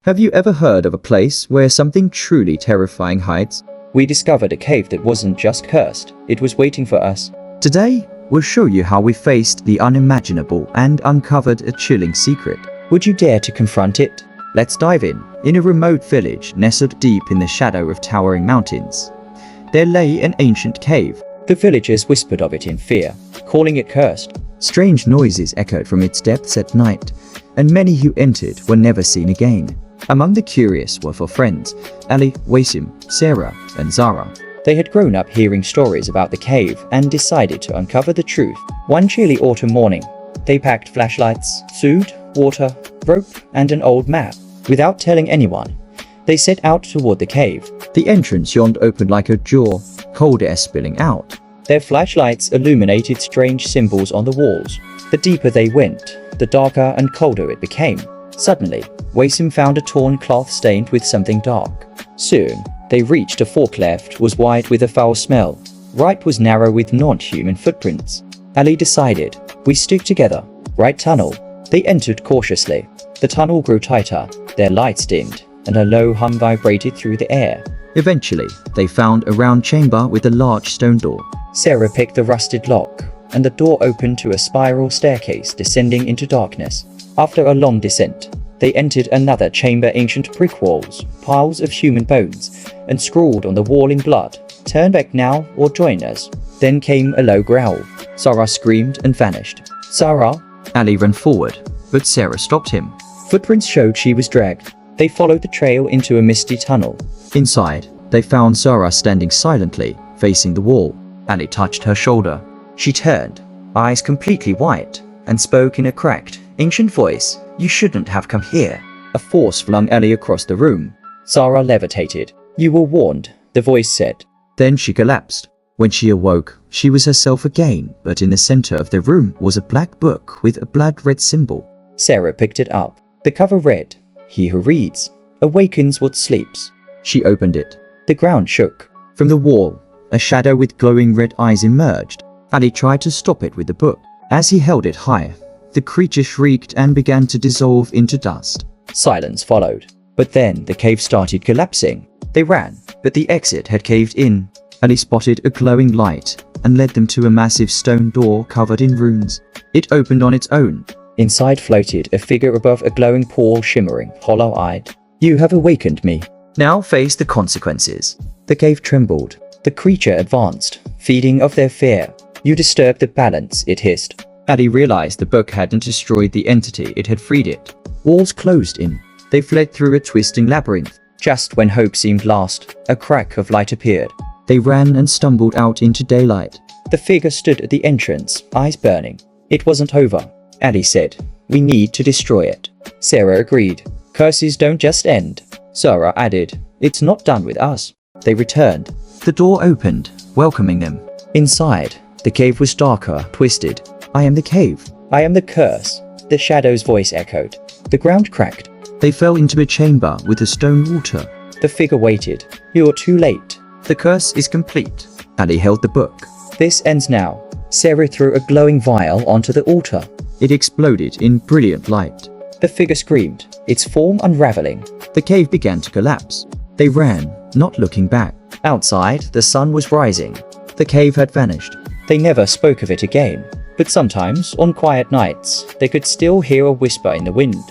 Have you ever heard of a place where something truly terrifying hides? We discovered a cave that wasn't just cursed, it was waiting for us. Today, we'll show you how we faced the unimaginable and uncovered a chilling secret. Would you dare to confront it? Let's dive in. In a remote village nestled deep in the shadow of towering mountains, there lay an ancient cave. The villagers whispered of it in fear, calling it cursed. Strange noises echoed from its depths at night, and many who entered were never seen again. Among the curious were four friends, Ali, Wasim, Sarah, and Zara. They had grown up hearing stories about the cave and decided to uncover the truth. One chilly autumn morning, they packed flashlights, food, water, rope, and an old map. Without telling anyone, they set out toward the cave. The entrance yawned open like a jaw, cold air spilling out. Their flashlights illuminated strange symbols on the walls. The deeper they went, the darker and colder it became. Suddenly, Wasim found a torn cloth stained with something dark. Soon, they reached a fork. Left was wide with a foul smell. Right was narrow with non-human footprints. Ali decided, we stick together. Right tunnel. They entered cautiously. The tunnel grew tighter, their lights dimmed, and a low hum vibrated through the air. Eventually, they found a round chamber with a large stone door. Sarah picked the rusted lock, and the door opened to a spiral staircase descending into darkness. After a long descent, they entered another chamber. Ancient brick walls, piles of human bones, and scrawled on the wall in blood, "Turn back now or join us." Then came a low growl. Sarah screamed and vanished. Sarah! Ali ran forward, but Sarah stopped him. Footprints showed she was dragged. They followed the trail into a misty tunnel. Inside, they found Sarah standing silently, facing the wall. Ali touched her shoulder. She turned, eyes completely white, and spoke in a cracked, ancient voice. "You shouldn't have come here." A force flung Ali across the room. Sarah levitated. "You were warned," the voice said. Then she collapsed. When she awoke, she was herself again, but in the center of the room was a black book with a blood-red symbol. Sarah picked it up. The cover read, "He who reads awakens what sleeps." She opened it. The ground shook. From the wall, a shadow with glowing red eyes emerged. Ali tried to stop it with the book. As he held it high, the creature shrieked and began to dissolve into dust. Silence followed. But then the cave started collapsing. They ran, but the exit had caved in. Ali spotted a glowing light and led them to a massive stone door covered in runes. It opened on its own. Inside floated a figure above a glowing pool, shimmering, hollow-eyed. "You have awakened me. Now face the consequences." The cave trembled. The creature advanced, feeding off their fear. "You disturbed the balance," it hissed. Ali realized the book hadn't destroyed the entity, it had freed it. Walls closed in. They fled through a twisting labyrinth. Just when hope seemed lost, a crack of light appeared. They ran and stumbled out into daylight. The figure stood at the entrance, eyes burning. "It wasn't over," Ali said. "We need to destroy it." Sarah agreed. "Curses don't just end." Sarah added, "It's not done with us." They returned. The door opened, welcoming them. Inside, the cave was darker, twisted. "I am the cave. I am the curse," the shadow's voice echoed. The ground cracked. They fell into a chamber with a stone altar. The figure waited. "You're too late. The curse is complete." Ali held the book. "This ends now." Sarah threw a glowing vial onto the altar. It exploded in brilliant light. The figure screamed, its form unraveling. The cave began to collapse. They ran, not looking back. Outside, the sun was rising. The cave had vanished. They never spoke of it again. But sometimes, on quiet nights, they could still hear a whisper in the wind.